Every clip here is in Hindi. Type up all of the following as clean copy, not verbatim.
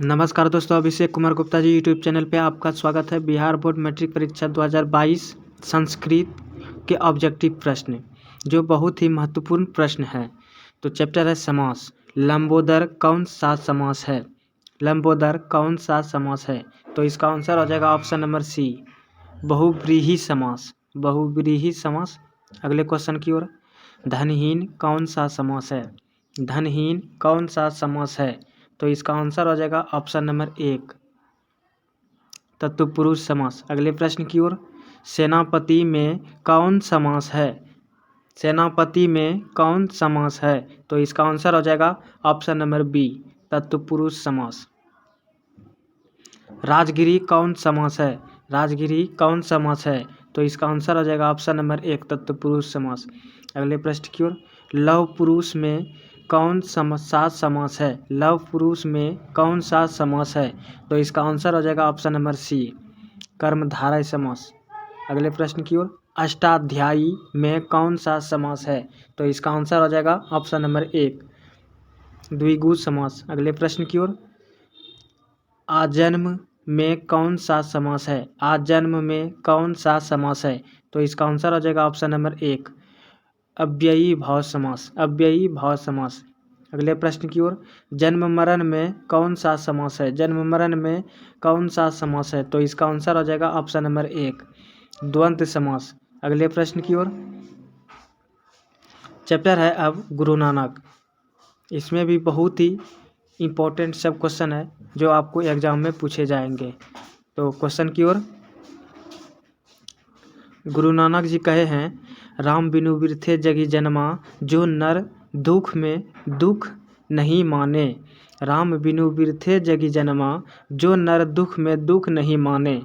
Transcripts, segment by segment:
नमस्कार दोस्तों, अभिषेक कुमार गुप्ता जी यूट्यूब चैनल पे आपका स्वागत है। बिहार बोर्ड मैट्रिक परीक्षा 2022 संस्कृत के ऑब्जेक्टिव प्रश्न, जो बहुत ही महत्वपूर्ण प्रश्न है। तो चैप्टर है समास। लंबोदर कौन सा समास है? लंबोदर कौन सा समास है? तो इसका आंसर हो जाएगा ऑप्शन नंबर सी, बहुव्रीहि समास। बहुव्रीहि समास। अगले क्वेश्चन की ओर। धनहीन कौन सा समास है? धनहीन कौन सा समास है? तो इसका आंसर हो जाएगा ऑप्शन नंबर एक, तत्पुरुष समास। अगले प्रश्न की ओर। सेनापति में कौन समास है? सेनापति में कौन समास है? तो इसका आंसर हो जाएगा ऑप्शन नंबर बी, तत्पुरुष समास। राजगिरी कौन समास है? राजगिरी कौन समास है? तो इसका आंसर हो जाएगा ऑप्शन नंबर एक, तत्पुरुष समास। अगले प्रश्न की ओर। लव पुरुष में कौन सा समास है? लव पुरुष में कौन सा समास है? तो इसका आंसर हो जाएगा ऑप्शन नंबर सी, कर्मधारय समास। अगले प्रश्न की ओर। अष्टाध्यायी में कौन सा समास है? तो इसका आंसर हो जाएगा ऑप्शन नंबर एक, द्विगु समास। अगले प्रश्न की ओर। आजन्म में कौन सा समास है? आजन्म में कौन सा समास है? तो इसका आंसर हो जाएगा ऑप्शन नंबर एक, अव्ययी भाव समास। अव्ययी भाव समास। अगले प्रश्न की ओर। जन्म मरण में कौन सा समास है? जन्म मरण में कौन सा समास है? तो इसका आंसर हो जाएगा ऑप्शन नंबर एक, द्वंद्व समास। अगले प्रश्न की ओर। चैप्टर है अब गुरु नानक। इसमें भी बहुत ही इम्पोर्टेंट सब क्वेश्चन है जो आपको एग्जाम में पूछे जाएंगे। तो क्वेश्चन की ओर। गुरु नानक जी कहे हैं, राम बिनु बिरथे जगी जन्मा, जो नर दुख में दुख नहीं माने। राम बिनु बिरथे जगी जन्मा, जो नर दुख में दुख नहीं माने।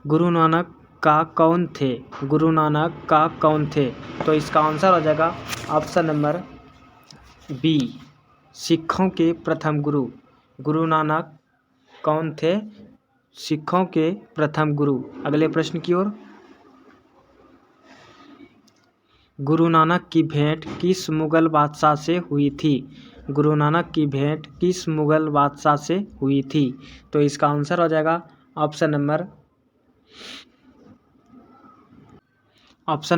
गुरु नानक का कौन थे? गुरु नानक का कौन थे? तो इसका आंसर हो जाएगा ऑप्शन नंबर बी, सिखों के प्रथम गुरु। गुरु नानक कौन थे? सिखों के प्रथम गुरु। अगले प्रश्न की ओर। गुरु नानक की भेंट किस मुगल बादशाह से हुई थी? गुरु नानक की भेंट किस मुगल बादशाह से हुई थी? तो इसका आंसर हो जाएगा ऑप्शन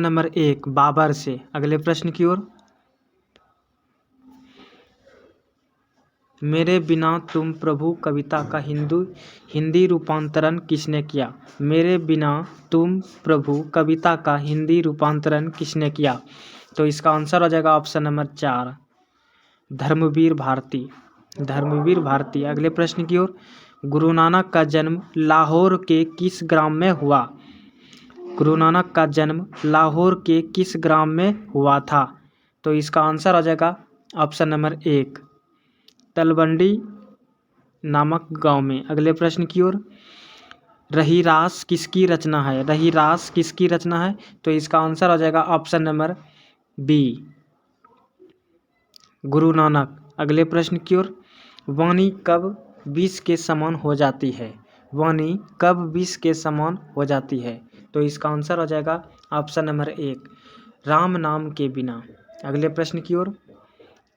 नंबर एक, बाबर से। अगले प्रश्न की ओर। मेरे बिना तुम प्रभु कविता का हिंदी रूपांतरण किसने किया? मेरे बिना तुम प्रभु कविता का हिंदी रूपांतरण किसने किया? तो इसका आंसर हो जाएगा ऑप्शन नंबर चार, धर्मवीर भारती। धर्मवीर भारती। अगले प्रश्न की ओर। गुरु नानक का जन्म लाहौर के किस ग्राम में हुआ? गुरु नानक का जन्म लाहौर के किस ग्राम में हुआ था? तो इसका आंसर हो जाएगा ऑप्शन नंबर एक, तलवंडी नामक गांव में। अगले प्रश्न की ओर। रहीरास किसकी रचना है? रहीरास किसकी रचना है? तो इसका आंसर हो जाएगा option number B, Guru Nanak. अगले प्रश्न की ओर। वाणी कब विष के समान हो जाती है? वाणी कब विष के समान हो जाती है? तो इसका आंसर हो जाएगा ऑप्शन नंबर एक, राम नाम के बिना। अगले प्रश्न की ओर।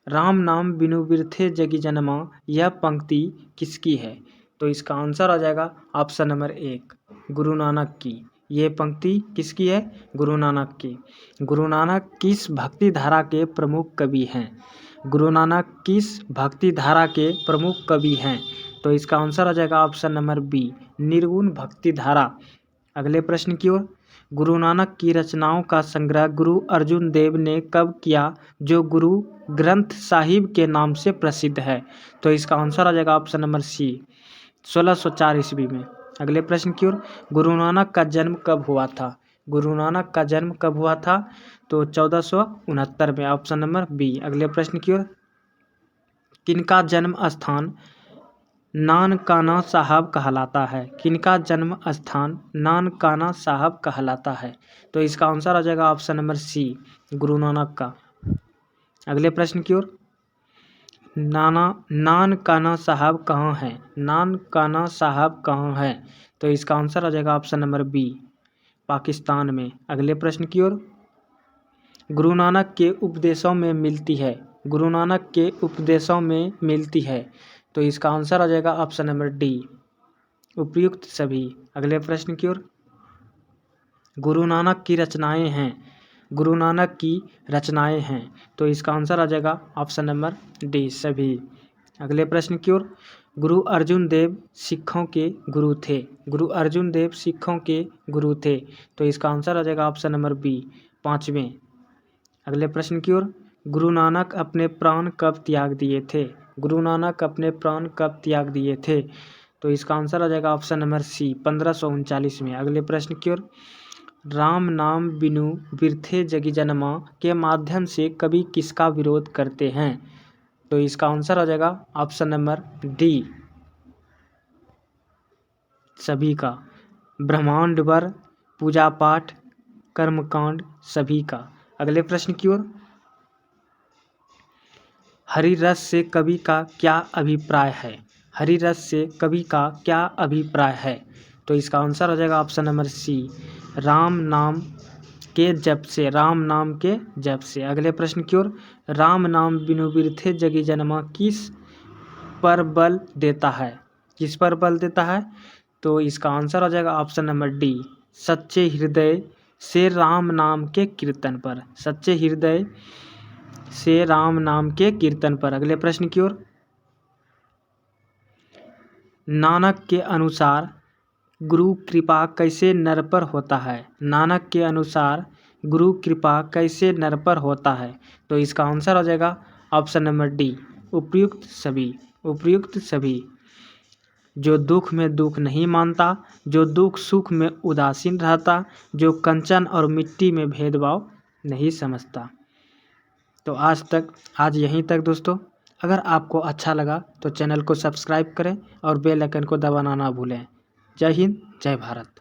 राम नाम बिनु बिरथे जगी जन्मा, यह पंक्ति किसकी है? तो इसका आंसर हो जाएगा ऑप्शन नंबर एक, गुरु नानक की। ये पंक्ति किसकी है? गुरु नानक की। गुरु नानक किस भक्ति धारा के प्रमुख कवि हैं? गुरु नानक किस भक्ति धारा के प्रमुख कवि हैं? तो इसका आंसर हो जाएगा ऑप्शन नंबर बी, निर्गुण भक्ति धारा। अगले प्रश्न की ओर। गुरु नानक की रचनाओं का संग्रह गुरु अर्जुन देव ने कब किया, जो गुरु ग्रंथ साहिब के नाम से प्रसिद्ध है? तो इसका आंसर आ जाएगा ऑप्शन नंबर सी, 1604 ईस्वी में। अगले प्रश्न की ओर। गुरु नानक का जन्म कब हुआ था? गुरु नानक का जन्म कब हुआ था? तो 1469 में, ऑप्शन नंबर बी। अगले प्रश्न की ओर। किनका जन्म स्थान नानकाना साहब कहलाता है? किनका जन्म स्थान नानकाना साहब कहलाता है? तो इसका आंसर आ जाएगा option number C, Guru Nanak का। अगले प्रश्न की ओर। नानकाना साहब कहाँ हैं? नानकाना साहब कहाँ हैं? तो इसका आंसर आ जाएगा ऑप्शन नंबर बी, पाकिस्तान में। अगले प्रश्न की ओर। गुरु नानक के उपदेशों में मिलती है गुरु नानक के उपदेशों में मिलती है? तो इसका आंसर आ जाएगा ऑप्शन नंबर डी, उपयुक्त सभी। अगले प्रश्न की ओर। गुरु नानक की रचनाएं हैं, गुरु नानक की रचनाएं हैं, तो इसका आंसर आ जाएगा ऑप्शन नंबर डी, सभी। अगले प्रश्न की ओर। गुरु अर्जुन देव सिखों के गुरु थे, गुरु अर्जुन देव सिखों के गुरु थे, तो इसका आंसर आ जाएगा ऑप्शन नंबर बी, 5वें। अगले प्रश्न की ओर। गुरु नानक अपने प्राण कब त्याग दिए थे? गुरु नानक अपने प्राण कब त्याग दिए थे? तो इसका आंसर आ जाएगा ऑप्शन नंबर सी, 1539 में। अगले प्रश्न की ओर। राम नाम बिनु बिरथे जगी जनमा के माध्यम से कवि किसका विरोध करते हैं? तो इसका आंसर आ जाएगा ऑप्शन नंबर डी, सभी का। ब्रह्मांड वर, पूजा पाठ, कर्मकांड, सभी का। अगले प्रश्न की ओर। हरि रस से कवि का क्या अभिप्राय है? हरि रस से कवि का क्या अभिप्राय है? तो इसका आंसर आ जाएगा ऑप्शन नंबर सी, राम नाम के जप से, राम नाम के जप से। अगले प्रश्न की ओर। राम नाम बिनु बिरथे जगी जनमा किस पर बल देता है? किस पर बल देता है? तो इसका आंसर आ जाएगा ऑप्शन नंबर डी, सच्चे हृदय से राम नाम के कीर्तन पर, सच्चे हृदय से राम नाम के कीर्तन पर। अगले प्रश्न की ओर। नानक के अनुसार गुरु कृपा कैसे नर पर होता है? नानक के अनुसार गुरु कृपा कैसे नर पर होता है? तो इसका आंसर हो जाएगा ऑप्शन नंबर डी, उपयुक्त सभी, उपयुक्त सभी। जो दुख में दुख नहीं मानता, जो दुख सुख में उदासीन रहता, जो कंचन और मिट्टी में भेदभाव नहीं समझता। तो आज यहीं तक दोस्तों। अगर आपको अच्छा लगा तो चैनल को सब्सक्राइब करें और बेल आइकन को दबाना ना भूलें। जय हिंद, जय भारत।